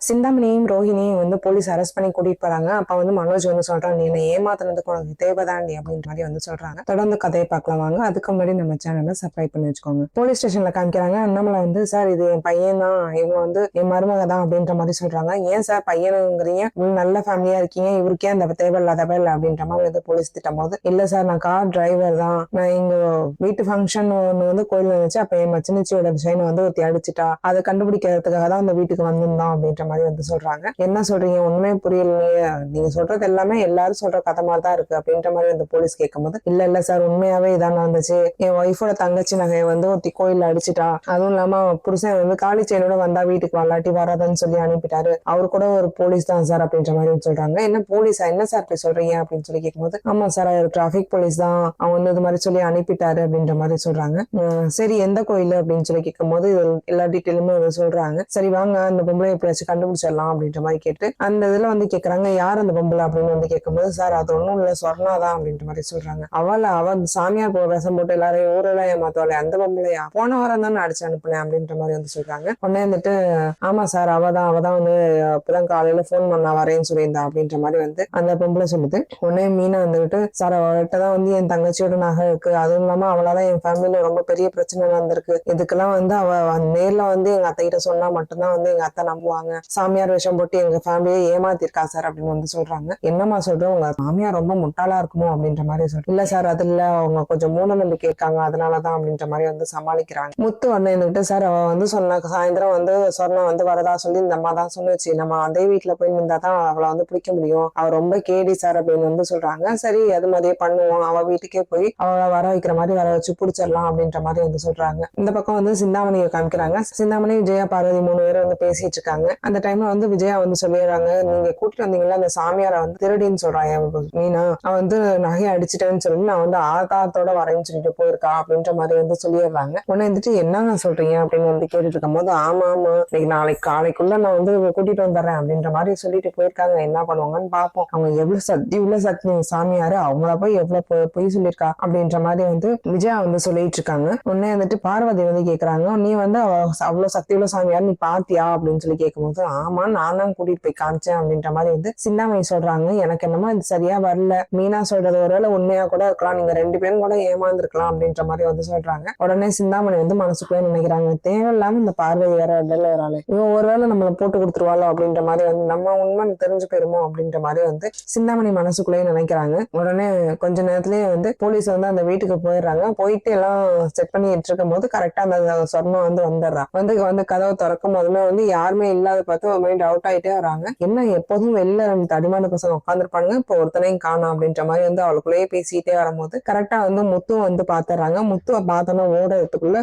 சிந்தாமணியும் ரோஹிணியும் வந்து police arrest பண்ணி கூட்டிட்டு போறாங்க. அப்ப வந்து மனோஜ் வந்து சொல்றான், நீ என்ன ஏமாத்துறதுக்கு உனக்கு தேவைதாண்டி அப்படின்ற மாதிரி வந்து சொல்றாங்க. தொடர்ந்து கதையை பார்க்கலாம் வாங்க. அதுக்கு முன்னாடி நம்ம சேனலை சப்ஸ்கிரைப் பண்ணி வச்சுக்கோங்க. போலீஸ் ஸ்டேஷன்ல காமிக்கிறாங்க. அண்ணாமலை வந்து, சார் இது என் பையன் தான், இவங்க வந்து என் மருமக தான் அப்படின்ற மாதிரி சொல்றாங்க. ஏன் சார் பையனுங்கிறீங்க, நல்ல ஃபேமிலியா இருக்கீங்க, இவருக்கே அந்த தேவையில்லாத வேலை அப்படின்ற மாதிரி வந்து போலீஸ் திட்டும் போது, இல்ல சார் நான் கார் டிரைவர் தான், நான் எங்க வீட்டு ஃபங்க்ஷன் ஒண்ணு வந்து கோயில் வச்சு அப்ப என் மச்சினிச்சியோட செயினை வந்து ஒருத்தி அடிச்சுட்டா, அதை கண்டுபிடிக்கிறதுக்காக தான் அந்த வீட்டுக்கு வந்திருந்தோம் அப்படின்ற மாதிரி வந்து சொல்றாங்க. என்ன சொல்றீங்க, ஒண்ணுமே புரியலையே, நீங்க சொல்றது எல்லாமே எல்லாரும் சொல்ற கதை மாதிரி தான் இருக்கு அப்படின்ற மாதிரி வந்து போலீஸ் கேட்கும்போது, இல்ல சார் உண்மையாவே இதான் நடந்துச்சு, என் ஒய்ஃபோட தங்கச்சி நகையை வந்து ஒருத்தி கோயில்ல அடிச்சுட்டா, அதுவும் இல்லாம புருஷன் வந்து காலி செயினோட வந்தா வீட்டுக்கு வல்லாட்டி வராதுன்னு சொல்லி அனுப்பிட்டாரு, அவரு கூட ஒரு போலீஸ் தான் சார் அப்படின்ற மாதிரி சொல்றாங்க. என்ன போலீஸா, என்ன சார் அப்படி சொல்றீங்க அப்படின்னு சொல்லி கேட்கும்போது, ஆமா சார் அவர் டிராபிக் போலீஸ் தான், அவங்க வந்து இது மாதிரி சொல்லி அனுப்பிட்டாரு அப்படின்ற மாதிரி சொல்றாங்க. சரி எந்த கோயில் அப்படின்னு சொல்லி கேட்கும்போது எல்லா டீட்டெயிலுமே வந்து சொல்றாங்க. சரி வாங்க அந்த பொம்பளை எப்படியாச்சும் கண்டுபிடிச்சிடலாம் அப்படின்ற மாதிரி கேட்டு அந்த இதுல வந்து கேக்குறாங்க, யார் அந்த பொம்பளை அப்படின்னு வந்து கேட்கும்போது, சார் அது ஒண்ணும் இல்ல சொர்ணாதான் அப்படின்ற மாதிரி சொல்றாங்க. அவ சாமியார் வேஷம் போட்டு எல்லாரையும் ஊரெல்லாம் ஏமாத்துவாளே அந்த பொம்பளையா, போன வாரம் தான் அடிச்சு அனுப்புனேன் அப்படின்ற மாதிரி வந்து சொல்றாங்க. உடனே வந்துட்டு, ஆமா சார் அவதான் வந்து இப்பதான் காலையில போன் பண்ணா வரேன்னு சொல்லியிருந்தா அப்படின்ற மாதிரி வந்து அந்த பொம்பளை சொல்லுது. உடனே மீனா வந்துட்டு, சார் அவர்கிட்டதான் வந்து என் தங்கச்சியோட நகை இருக்கு, அதுவும் இல்லாம அவளால என் ஃபேமிலியில ரொம்ப பெரிய பிரச்சனை நடந்திருக்கு, இதுக்கெல்லாம் வந்து அவ நேர்ல வந்து எங்க அத்தை கிட்ட சொன்னா மட்டும்தான் வந்து எங்க அத்தை நம்புவாங்க, சாமியார் வேஷம் போட்டு எங்க ஃபேமிலியை ஏமாத்திருக்கா சார் அப்படின்னு வந்து சொல்றாங்க. என்னமா சொல்றோம், உங்க மாமியார் ரொம்ப முட்டாளா இருக்குமோ அப்படின்ற மாதிரி சொல்றேன். இல்ல சார் அது இல்ல, அவங்க கொஞ்சம் மூட நம்பிக்கை இருக்காங்க அதனாலதான் அப்படின்ற மாதிரி வந்து சமாளிக்கிறாங்க. முத்து அண்ணன் சார் அவ வந்து சொன்ன சாயந்தரம் வந்து சொர்ணா வந்து வரதா சொல்லி இந்த அம்மா தான் சொன்னுச்சு, நம்ம அதே வீட்டுல போய் நின்றாதான் அவளை வந்து பிடிக்க முடியும், அவ ரொம்ப கேடி சார் அப்படின்னு வந்து சொல்றாங்க. சரி அது மாதிரியே பண்ணுவோம், அவ வீட்டுக்கே போய் அவளை வர வைக்கிற மாதிரி வர வச்சு பிடிச்சிடலாம் அப்படின்ற மாதிரி வந்து சொல்றாங்க. இந்த பக்கம் வந்து சிந்தாமணியை காமிக்கிறாங்க. சிந்தாமணி விஜயா பார்வதி 3 பேர் வந்து பேசிட்டு இருக்காங்க. அந்த டைம்ல வந்து விஜயா வந்து சொல்லிடுறாங்க, நீங்க கூட்டிட்டு வந்தீங்களா அந்த சாமியாரை வந்து திருடின்னு சொல்றாங்க மீனா, அவன் வந்து நகையை அடிச்சுட்டேன்னு சொல்லி நான் வந்து ஆதாரத்தோட வரேன்னு சொல்லிட்டு போயிருக்கா அப்படின்ற மாதிரி வந்து சொல்லிடுறாங்க. உடனே வந்துட்டு என்னங்க சொல்றீங்க அப்படின்னு வந்து கேட்டுட்டு இருக்கும் போது, ஆமா நாளைக்கு காலைக்குள்ள நான் வந்து கூட்டிட்டு வந்துடுறேன் அப்படின்ற மாதிரி சொல்லிட்டு போயிருக்காங்க, என்ன பண்ணுவாங்கன்னு பாப்போம், அவங்க எவ்வளவு சக்தி உள்ள சக்தி சாமியாரு, அவங்கள போய் எவ்வளவு பொய் சொல்லியிருக்கா அப்படின்ற மாதிரி வந்து விஜயா வந்து சொல்லிட்டு இருக்காங்க. உடனே வந்துட்டு பார்வதி வந்து கேக்குறாங்க, நீ வந்து அவ்வளவு சக்தி உள்ள சாமியார் நீ பாத்தியா அப்படின்னு சொல்லி கேட்கும்போது, ஆமா நான் தான் கூட்டிட்டு போய் காமிச்சேன் அப்படின்ற மாதிரி வந்து சிந்தாமணி சொல்றாங்க. எனக்கு என்னமோ இது சரியா வரல, மீனா சொல்றது ஒருவேளை உண்மையா கூட இருக்கலாம், நீங்க 2 பேரும் கூட ஏமாந்துருக்கலாம் அப்படின்ற மாதிரி வந்து சொல்றாங்க. உடனே சிந்தாமணி வந்து மனசுக்குள்ளே நினைக்கிறாங்க, தேவையில்லாம இந்த பார்வை வேற இடத்துல ஒரு ஆளு, இவன் ஒருவேளை நம்மள போட்டு கொடுத்துருவாளோ அப்படின்ற மாதிரி வந்து நம்ம உண்மை தெரிஞ்சு போயிருமோ அப்படின்ற மாதிரி வந்து சிந்தாமணி மனசுக்குள்ளேயே நினைக்கிறாங்க. உடனே கொஞ்ச நேரத்திலேயே வந்து போலீஸ் வந்து அந்த வீட்டுக்கு போயிடுறாங்க. போயிட்டு எல்லாம் செட் பண்ணிட்டு இருக்கும் போது கரெக்டா அந்த சொர்ணம் வந்து வந்துடுறா. வந்து கதவை திறக்கும் போதுமே வந்து யாருமே இல்லாத பார்த்து ஒரு மைண்ட் அவுட் ஆயிட்டே வராங்க. என்ன எப்போதும் வெளில தடிமான பசங்க உட்காந்துருப்பாங்க, இப்போ ஒருத்தனையும் காணும் அப்படின்ற மாதிரி வந்து அவளுக்குள்ளேயே பேசிட்டே வரும்போது கரெக்டா வந்து முத்து வந்து பாத்துறாங்க. முத்துவை பார்த்தோன்னா ஓடுறதுக்குள்ள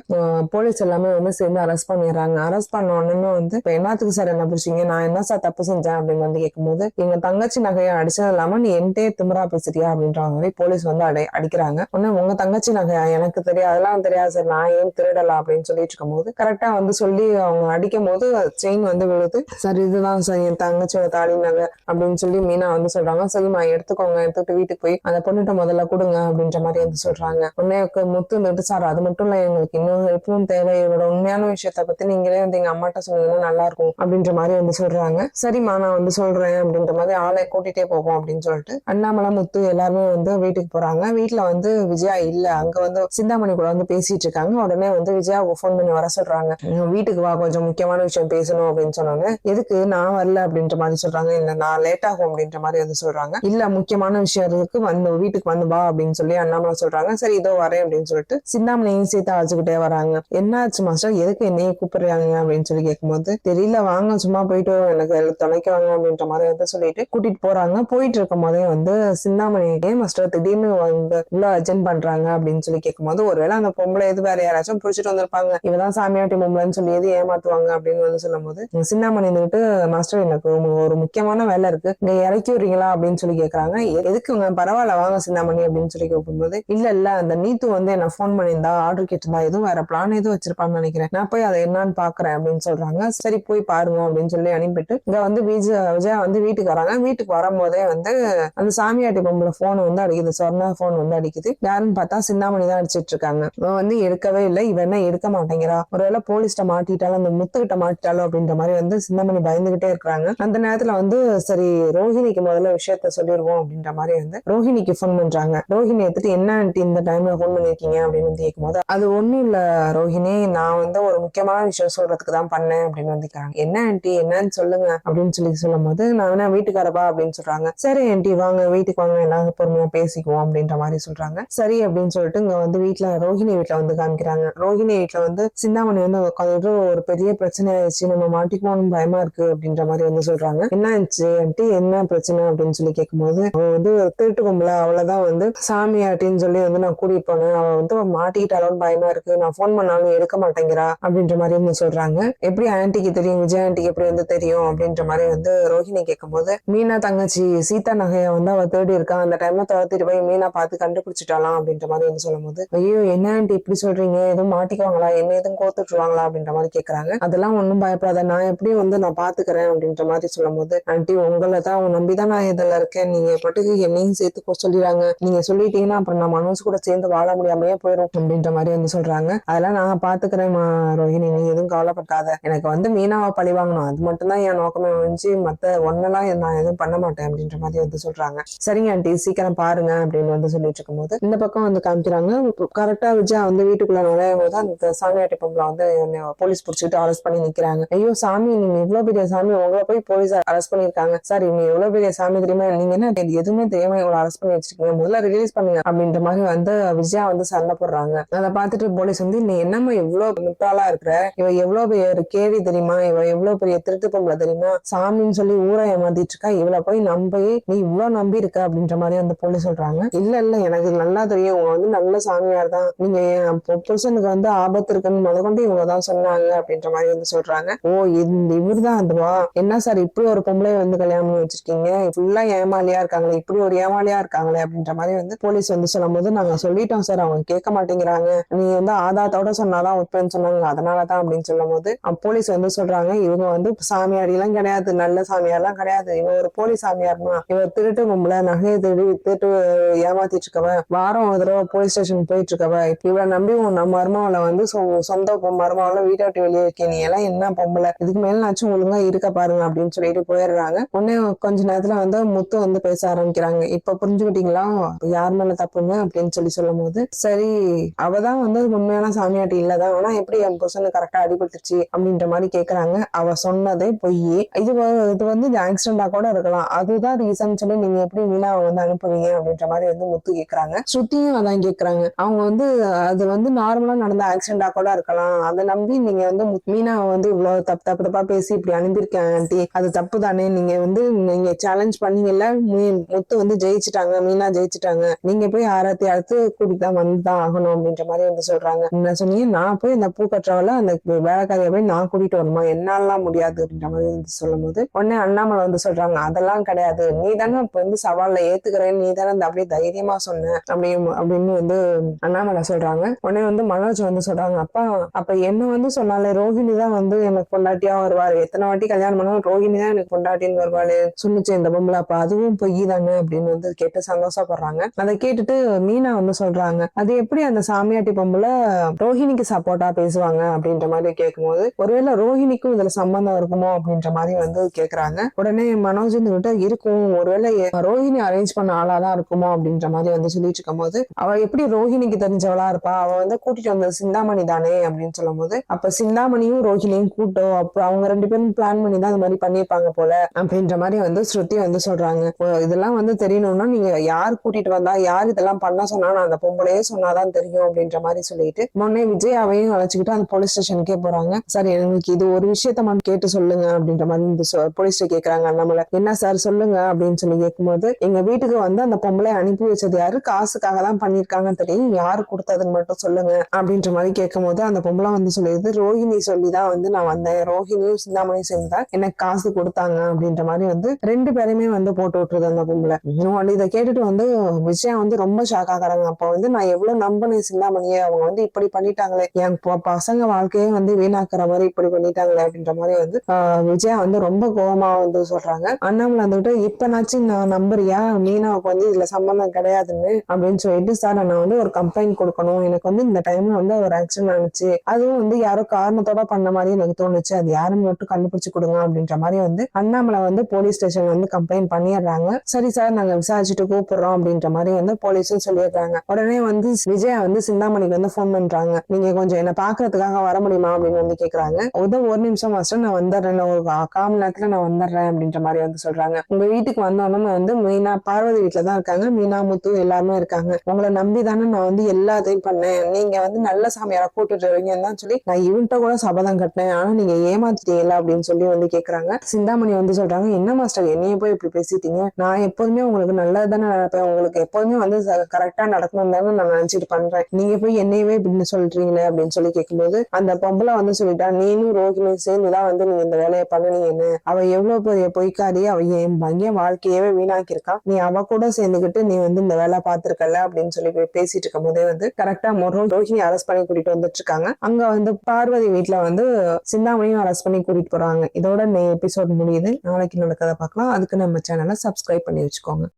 போலீஸ் எல்லாமே வந்து சேர்ந்து அரெஸ்ட் பண்ணிடுறாங்க. அரெஸ்ட் பண்ண உடனே வந்து, இப்ப என்னத்துக்கு சார் என்ன பிடிச்சிங்க, நான் என்ன சார் தப்பு செஞ்சேன் அப்படின்னு வந்து கேட்கும்போது, எங்க தங்கச்சி நகையை அடிச்சது இல்லாம நீ என்கிட்டயே திமிரா பேசுறியா அப்படின்ற மாதிரி போலீஸ் வந்து அடிக்கிறாங்க. உடனே உங்க தங்கச்சி நகையா, எனக்கு தெரியாது, அதெல்லாம் தெரியாது சார், நான் ஏன் திருடலாம் அப்படின்னு சொல்லிட்டு இருக்கும் போது கரெக்டா வந்து சொல்லி அவங்க அடிக்கும் போது செயின் வந்து விழுது. சார் இதுதான் சார் என் தங்கச்சியோட தாலி நகை அப்படின்னு சொல்லி மீனா வந்து சொல்றாங்க. சரிம்மா எடுத்துக்கோங்க, எடுத்துட்டு வீட்டுக்கு போய் அந்த பொண்ணுகிட்ட முதல்ல கொடுங்க அப்படின்ற மாதிரி வந்து சொல்றாங்க. உடனே முத்து வந்துட்டு, சார் அது மட்டும் இல்ல, எங்களுக்கு இன்னும் ஹெல்ப்பும் தேவை, இவரோட உண்மையான விஷயத்த பத்தி நீங்களே வந்து எங்க அம்மாட்ட சொன்னீங்கன்னா நல்லா இருக்கும் அப்படின்ற மாதிரி வந்து சொல்றாங்க. சரிம்மா நான் வந்து சொல்றேன் அப்படின்ற மாதிரி ஆளை கூட்டிட்டே போகும் அப்படின்னு சொல்லிட்டு அண்ணாமலை முத்து எல்லாருமே வந்து வீட்டுக்கு போறாங்க. வீட்டுல வந்து விஜயா இல்ல, அங்க வந்து சிந்தாமணி கூட வந்து பேசிட்டு இருக்காங்க. உடனே வந்து விஜயாவுக்கு போன் பண்ணி வர சொல்றாங்க. வீட்டுக்கு வா, கொஞ்சம் முக்கியமான விஷயம் பேசணும் அப்படின்னு சொன்னாங்க. எதுக்கு, நான் வரல அப்படின்ற மாதிரி சொல்றாங்க. இல்ல நான் லேட் ஆகும் அப்படின்ற மாதிரி வந்து சொல்றாங்க. இல்ல முக்கியமான விஷயம் இருக்கு, வந்து வீட்டுக்கு வந்து வா அப்படின்னு சொல்லி அண்ணாமலை சொல்றாங்க. சரி இதோ வரேன் அப்படின்னு சொல்லிட்டு சிந்தாமணியும் சேர்த்து அழைச்சுக்கிட்டே வராங்க. என்னாச்சு மாஸ்டர், எதுக்கு என்னையே கூப்பிடுறாங்க அப்படின்னு சொல்லி கேட்கும்போது, தெரியல வாங்க சும்மா போயிட்டு எனக்கு தொலைக்குவாங்க அப்படின்ற மாதிரி வந்து சொல்லிட்டு கூட்டிட்டு போறாங்க. போயிட்டு இருக்கும் போதே வந்து சிந்தாமணி, ஏன் மாஸ்டர் திடீர்னு வந்து உள்ள அர்ஜென்ட் பண்றாங்க அப்படின்னு சொல்லி கேட்கும்போது, ஒருவேளை அந்த பொம்பளை எது வேற யாராச்சும் புடிச்சிட்டு வந்திருப்பாங்க, இவதான் சாமியாட்டி பொம்பளைன்னு சொல்லி எது ஏமாத்துவாங்க அப்படின்னு வந்து சொல்லும் போது சிந்தாமணி வந்துட்டு, மாஸ்டர் எனக்கு ஒரு முக்கியமான வேலை இருக்கு, இங்க இறக்கி விடுறீங்களா அப்படின்னு சொல்லி கேக்குறாங்க. எதுக்குங்க, பரவாயில்ல வாங்க சிந்தாமணி அப்படின்னு சொல்லி கேட்கும்போது, இல்ல அந்த நீத்து வந்து என்ன போன் பண்ணியிருந்தா, ஆர்டர் கேட்டிருந்தா, எதுவும் வேற பிளான் எதுவும் வச்சிருப்பான்னு நினைக்கிறேன், நான் போய் அதை என்னன்னு பாக்குறேன் அப்படின்னு சொல்றாங்க. சரி போய் பாருங்க அப்படின்னு சொல்லி அனுப்பிட்டு இங்க வந்து விஜயா வந்து வீட்டுக்கு வராங்க. வீட்டுக்கு வரும்போதே வந்து அந்த சாமியாட்டி பொம்பளை போன் வந்து அடிக்குது, சொர்ணா போன் வந்து அடிக்குது. யாருன்னு பார்த்தா சிந்தாமணி தான் அடிச்சிட்டு இருக்காங்க. இவன் வந்து எடுக்கவே இல்லை, இவன் என்ன எடுக்க மாட்டேங்கிறா, ஒருவேளை போலீஸ்ட மாட்டிட்டாலும் அந்த முத்துக்கிட்ட மாட்டிட்டாலும் அப்படின்ற மாதிரி வந்து சிந்தாமணி பயந்துகிட்டே இருக்கிறாங்க. அந்த நேரத்துல வந்து சரி ரோஹிணிக்கு முதல்ல விஷயத்த சொல்லிடுவோம் அப்படின்ற மாதிரி வந்து ரோஹிணிக்கு போன் பண்றாங்க. ரோஹிணி எடுத்துட்டு என்ன ஆண்டி இந்த டைம்ல போன் பண்ணிருக்கீங்க அப்படின்னு வந்து கேட்கும்போது அது ஒண்ணும் இல்ல ரோஹிணி, நான் வந்து ஒரு முக்கியமான விஷயம் சொல்றதுக்கு தான் பண்ணேன் அப்படின்னு வந்து கேக்குறாங்க. என்ன ஆண்டி என்னன்னு சொல்லுங்க அப்படின்னு சொல்லும் போது நான் வேணா வீட்டுக்காரப்பா அப்படின்னு சொல்றாங்க. சரி ஆண்டி வாங்க வீட்டுக்கு வாங்க எல்லாரும் பொறுமையா பேசிக்குவோம் அப்படின்ற மாதிரி சொல்றாங்க. சரி அப்படின்னு சொல்லிட்டு இங்க வந்து வீட்டுல ரோஹிணி வீட்டுல வந்து காமிக்கிறாங்க. ரோஹிணி வீட்டுல வந்து சிந்தாமணி வந்து உட்காந்துட்டு ஒரு பெரிய பிரச்சனை ஆயிடுச்சு, நம்ம மாட்டிக்குவோம்னு பயமா இருக்கு அப்படின்ற மாதிரி வந்து சொல்றாங்க. என்ன ஆச்சு ஆண்டி என்ன பிரச்சனை அப்படின்னு சொல்லி கேட்கும்போது அவ வந்து திருட்டு கும்பல அவ்வளவுதான் வந்து சாமியாட்டின்னு சொல்லி வந்து நான் கூட்டிட்டு போனேன், அவ வந்து மாட்டிக்கிட்டாலும் பயமா இருக்கு, நான் போன் பண்ணாலும் எடுக்க மாட்டேங்கிறா அப்படின்ற மாதிரி வந்து சொல்றாங்க. எப்படி ஆன்டிக்கு தெரியும், விஜய் ஆன்டிக்கு எப்படி வந்து தெரியும் அப்படின்ற மாதிரி வந்து ரோஹிணி கேட்கும்போது மீனா தங்கச்சி சீதா நகையை வந்து அவ தேடி இருக்கா, அந்த டைம்ல துரத்திட்டு போய் மீனா பார்த்து கண்டுபிடிச்சிட்டாலாம் அப்படின்ற மாதிரி வந்து சொல்லும் போது ஐயோ என்ன ஆண்டி இப்படி சொல்றீங்க, எதுவும் மாட்டிக்குவாங்களா, என்ன எதுவும் கோத்துட்டுருவாங்களா அப்படின்ற மாதிரி கேட்கறாங்க. அதெல்லாம் ஒண்ணும் பயப்படாத, நான் எப்படி வந்து நான் பாத்துக்கிறேன் அப்படின்ற மாதிரி சொல்லும் போது ஆண்டி உங்களை தான் நம்பிதான் நான் இதுல இருக்கேன், நீங்க பாட்டுக்கு என்னையும் சேர்த்து சொல்லிடுறாங்க, நீங்க சொல்லிட்டீங்கன்னா அப்புறம் நான் மனசு கூட சேர்ந்து வாழ முடியாமையே போயிடும் அப்படின்ற மாதிரி வந்து சொல்றாங்க. அதெல்லாம் நான் பாத்துக்கிறேன் ரோஹிணி, நீ எதுவும் கவலைப்படாத, எனக்கு வந்து மீனாவை பழி வாங்கணும் அது மட்டும் தான் என் நோக்கமே வந்து மத்த ஒன்னெல்லாம் நான் எதுவும் பண்ண மாட்டேன் அப்படின்ற மாதிரி வந்து சொல்றாங்க. சரிங்க ஆண்டி சீக்கிரம் பாருங்க அப்படின்னு வந்து சொல்லிட்டு இருக்கும்போது இந்த பக்கம் வந்து காமிக்கிறாங்க. கரெக்டா விஜயா வந்து வீட்டுக்குள்ள நுழையும் போது அந்த சாமியாட்டி பொம்பளை வந்து போலீஸ் பிடிச்சிட்டு அரெஸ்ட் பண்ணி நிக்கிறாங்க. ஐயோ சாமி, நீங்க இவ்வளவு பெரிய சாமி, உங்களை போய் போலீஸ் அரெஸ்ட் பண்ணிருக்காங்க, சார் இவங்க எவ்வளவு பெரிய சாமி தெரியுமா, நீங்க என்ன எதுவுமே தெரியாம இவ்வளவு அரெஸ்ட் பண்ணி வச்சிருக்கீங்க, முதல்ல ரிலீஸ் பண்ணுங்க அப்படின்ற மாதிரி வந்து விஜயா வந்து சண்டை போடுறாங்க. அதை பார்த்துட்டு போலீஸ் வந்து நீ என்னம்மா இவ்வளவு முட்டாளா இருக்கிற, இவ எவ்வளவு பெரிய கேடி தெரியுமா, இவ எவ்வளவு பெரிய திருட்டு பொம்பளை தெரியுமா, சாமின்னு சொல்லி ஊரை ஏமாத்திட்டு இருக்கா, இவளை போய் நம்பி நீ இவ்வளவு நம்பி இருக்க அப்படின்ற மாதிரி அந்த போலீஸ் சொல்றாங்க. இல்ல இல்ல எனக்கு நல்லா தெரியும், இவங்க வந்து நல்ல சாமியார் தான், நீங்க புருஷனுக்கு வந்து ஆபத்து இருக்குன்னு முதற்கொண்டு இவங்க தான் சொன்னாங்க அப்படின்ற மாதிரி வந்து சொல்றாங்க. ஓ இவர் தான் அதுவா, என்ன சார் இப்படி ஒரு பொம்பளை வந்து கல்யாணம் பண்ணி வச்சிருக்கீங்க, ஃபுல்லா ஏமாலியா இருக்காங்களே, இப்படி ஒரு ஏமாலியா இருக்காங்களே அப்படின்ற மாதிரி வந்து போலீஸ் வந்து சொல்லும் போது நாங்க சொல்லிட்டோம் சார், அவங்க கேட்க மாட்டேங்கிறாங்க, நீ வந்து ஆதாரத்தோட சொன்னாதான் உட்பேன்னு சொன்னாங்க, அதனாலதான் அப்படின்னு சொல்லும் போது போலீஸ் வந்து சொல்றாங்க இவங்க வந்து சாமியாடி எல்லாம் கிடையாது, நல்ல சாமியார்லாம் கிடையாது, இவ ஒரு போலீஸ் சாமியார்மா, இவ திருட்டு கும்பல நகையை திருட்டு ஏமாத்திட்டு இருக்கவ, வாரம் ஒரு தடவை போலீஸ் ஸ்டேஷன் போயிட்டு இருக்கவ, இவளை நம்பி உன் மருமாவில வந்து சொந்த மருமாவில வீட்டை விட்டு வெளியே இருக்கேன், நீ எல்லாம் என்ன பொம்பளை, இதுக்கு மேலாச்சும் ஒழுங்கா இருக்க பாருங்க அப்படின்னு சொல்லிட்டு போயிடுறாங்க. உடனே கொஞ்ச நேரத்துல வந்து முத்து வந்து பேச ஆரம்பிக்கிறாங்க. இப்ப புரிஞ்சுக்கிட்டீங்களா யார் மேல தப்புங்க அப்படின்னு சொல்லும் போது சரி அவதான் வந்து உண்மையான சாமியாட்டி இல்லதான், ஆனா எப்படி என் புருஷனுக்கு கரெக்டா அடிபட்டுச்சு அப்படின்ற மாதிரி கேக்குறாங்க. அவ சொன்னதே பொய், இது வந்து ஆக்சிடென்டா கூட இருக்கலாம், அதுதான் ரீசன் சொல்லி நீங்க எப்படி மீனாவை வந்து அனுப்புவீங்க அப்படின்ற மாதிரி வந்து முத்து கேக்குறாங்க. ஸ்ருதியும் அதான் கேக்குறாங்க. அவங்க வந்து அது வந்து நார்மலா நடந்த ஆக்சிடென்டா கூட இருக்கலாம், அதை நம்பி நீங்க வந்து மீனாவை வந்து இவ்வளவு தப்பா பேசி இப்படி அனுப்பியிருக்கேன் ஆண்டி, அது தப்பு தானே, நீங்க வந்து நீங்க சேலஞ்ச் பண்ணீங்கல்ல, முத்து வந்து ஜெயிச்சுட்டாங்க, மீனா ஜெயிச்சுட்டாங்க, நீங்க போய் ஆராத்தி அடுத்து கூட்டிட்டு தான் வந்துதான் ஆகணும் அப்படின்ற மாதிரி வந்து சொல்றாங்க. என்ன சொன்னீங்க, நான் போய் இந்த பூ கட்டுறவள அந்த வேலைக்காரியை போய் நான் கூட்டிட்டு வரணுமா, என்னாலாம் முடியாது அப்படின்ற மாதிரி வந்து சொல்லும் போது உடனே அண்ணாமலை வந்து சொல்றாங்க அதெல்லாம் கிடையாது, நீ தானே இப்ப வந்து சவால்ல ஏத்துக்கிறேன்னு நீ தானே அப்படியே தைரியமா சொன்ன அப்படின்னு வந்து அண்ணாமலை சொல்றாங்க. உடனே வந்து மனோஜ் வந்து சொல்றாங்க அப்ப என்ன வந்து சொன்னாலே ரோஹிணி தான் வந்து எனக்கு பொண்டாட்டியா வருவாரு, எத்தனை வாட்டி கல்யாணம் பண்ணாலும் ரோஹிணி தான் எனக்கு பொண்டாட்டின்னு வருவாளு சொன்னிச்சு இந்த பொம்பளை, அப்ப அதுவும் பொய் தானே அப்படின்னு வந்து கேட்டு சந்தோஷப்படுறாங்க. அதை கேட்டுட்டு மீனா வந்து சொல்றாங்க அது எப்படி அந்த சாமியாட்டி பொம்பளை ரோஹிணிக்கு சப்போர்ட்டா பேசுவாங்க அப்படின்ற மாதிரி கேட்கும்போது ஒருவேளை ரோஹிணிக்கும் இதுல சம்பந்தம் இருக்குமோ அப்படின்ற மாதிரி வந்து கேக்குறாங்க. உடனே மனோஜ் கிட்ட இருக்கும், ஒருவேளை ரோஹிணி அரேஞ்ச் பண்ண ஆளாதான் இருக்குமோ அப்படின்ற மாதிரி வந்து சொல்லிட்டு இருக்கும் போது அவ எப்படி ரோஹிணிக்கு தெரிஞ்சவளா இருப்பா, அவ வந்து கூட்டிட்டு வந்த சிந்தாமணி தானே அப்படின்னு சொல்லும் போது அப்ப சிந்தாமணியும் ரோஹிணியும் கூட்டம், அப்புறம் அவங்க ரெண்டு பேரும் பிளான் பண்ணி தான் அந்த மாதிரி பண்ணிருப்பாங்க போல அப்படின்ற மாதிரி வந்து ஸ்ருதி வந்து சொல்றாங்க. இதெல்லாம் வந்து தெரியணும்னா நீங்க யார் கூட்டிட்டு வந்தா யார் இதெல்லாம் பண்ண சொன்னா நான் அந்த பொம்பளையே சொன்னாதான் தெரியும் அப்படின்ற மாதிரி சொல்லிட்டு முன்னே விஜயாவையும் அழைச்சிக்கிட்டு அந்த போலீஸ் ஸ்டேஷனுக்கே போறாங்க. சார் எங்களுக்கு இது ஒரு விஷயத்த மட்டும் கேட்டு சொல்லுங்க அப்படின்ற மாதிரி இந்த போலீஸ்ல கேக்குறாங்க. நம்மள என்ன சார் சொல்லுங்க அப்படின்னு சொல்லி கேட்கும்போது எங்க வீட்டுக்கு வந்து அந்த பொம்பளை அனுப்பி வச்சது யாரு, காசுக்காக தான் பண்ணிருக்காங்கன்னு தெரியும், யாரு கொடுத்ததுன்னு மட்டும் சொல்லுங்க அப்படின்ற மாதிரி கேட்கும் போது அந்த பொம்பளை வந்து சொல்லிடுது ரோஹிணி சொல்லிதான் வந்து நான் வந்தேன், ரோஹிணியும் சிந்தாமணியும் சேர்ந்துதான் எனக்கு காசு கொடுத்தாங்க அப்படின்ற மாதிரி வந்து ரெண்டு பேருமே வந்து போட்டு விட்டுருது அந்த பொம்பளை. இதை கேட்டுட்டு வந்து விஜயா வந்து ரொம்ப ஷாக் ஆகுறாங்க. அப்ப வந்து நான் எவ்வளவு நம்பினேன் சிந்தாமணியே, அவங்க வந்து இப்படி பண்ணிட்டாங்களே, என் பசங்க வாழ்க்கையே வந்து வீணாக்குற மாதிரி இப்படி பண்ணிட்டாங்களே அப்படின்ற மாதிரி வந்து விஜயா வந்து ரொம்ப கோபமா வந்து சொல்றாங்க. அண்ணாமலை வந்துட்டு இப்பனாச்சும் நான் நம்புறியா மீனாவுக்கு வந்து இதுல சம்பந்தம் கிடையாதுன்னு அப்படின்னு சொல்லிட்டு சார் நான் வந்து ஒரு கம்ப்ளைண்ட் கொடுக்கணும், எனக்கு வந்து இந்த டைம்ல வந்து ஒரு ஆக்சிடென்ட் ஆனிச்சு, அதுவும் வந்து யாரோ காரணத்தோட பண்ண மாதிரி எனக்கு தோணுச்சு, அது யாருன்னு மட்டும் கண்டுபிடிச்சு கொடுங்க அப்படின்ற மாதிரி வந்து அண்ணாமலை வந்து போலீஸ் ஸ்டேஷன் வந்து கம்ப்ளைண்ட் பண்ணிடுறாங்க. சரி சார், நாங்க விசாரிச்சுட்டு கூப்பிடுறோம் அப்படின்ற மாதிரி வந்து போலீஸும் சொல்லிடுறாங்க. உடனே வந்து விஜயா வந்து சிந்தாமணிக்கு வந்து போன் பண்றாங்க. நீங்க கொஞ்சம் என்ன பாக்குறதுக்காக வர முடியுமா அப்படின்னு வந்து கேக்குறாங்க. ஒரு நிமிஷம் மாஸ்டர், நான் வந்துடுறேன், ஒரு 1/4 மணி நேரத்துல நான் வந்துடுறேன் அப்படின்ற மாதிரி வந்து சொல்றாங்க. உங்க வீட்டுக்கு வந்தோன்னு வந்து மீனா பார்வதி வீட்டுல தான் இருக்காங்க. மீனா, முத்து எல்லாருமே இருக்காங்க. உங்களை நம்பிதானே நான் வந்து எல்லாத்தையும் பண்ணேன். நீங்க வந்து நல்ல சாமியார கூட்டுட்டு வரீங்கன்னு தான் சொல்லி நான் இவன்கிட்ட கூட சபதம் கட்டினேன். ஆனா நீங்க ஏமாத்திட்டீங்களா அப்படின்னு சொல்லி வந்து கேக்குறாங்க. சிந்தாமணி வந்து சொல்றாங்க, என்ன மாஸ்டர் என்னைய போய் இப்படி பேசிட்டீங்க? நான் எப்போதுமே உங்களுக்கு நல்லதுதானே நினைப்பேன். உங்களுக்கு எப்போதுமே வந்து கரெக்டா நடக்கணும் தானே நான் நினைச்சிட்டு பண்றேன். நீங்க போய் என்னையவே இப்படின்னு சொல்றீங்களே அப்படின்னு சொல்லி கேட்கும்போது அந்த பொம்பளை வந்து சொல்லிட்டா, நீனும் ரோகிணி சேர்ந்துதான் வந்து நீங்க இந்த வேலையை பண்ணுனீங்கன்னு. அவ எவ்வளவு பெரிய பொய்க்காரி, அவ என் பையன் வாழ்க்கையவே வீணாக்கி இருக்கா. நீ அவ கூட சேர்ந்துகிட்டு நீ வந்து இந்த வேலை பார்த்திருக்கல அப்படின்னு சொல்லி பேசிட்டு இருக்கும் போதே வந்து கரெக்டா ரோஹிணி அரெஸ்ட் பண்ணி கூட்டிட்டு வந்துட்டு இருக்காங்க. அங்க வந்து பார்வதி வீட்டுல வந்து சிந்தாமணியும் அரெஸ்ட் பண்ணி கூட்டிட்டு போறாங்க. இதோட எபிசோட் முடியுது. நாளைக்கு நடக்கதை பார்க்கலாம். அதுக்கு நம்ம சேனலை சப்ஸ்கிரைப் பண்ணி வச்சுக்கோங்க.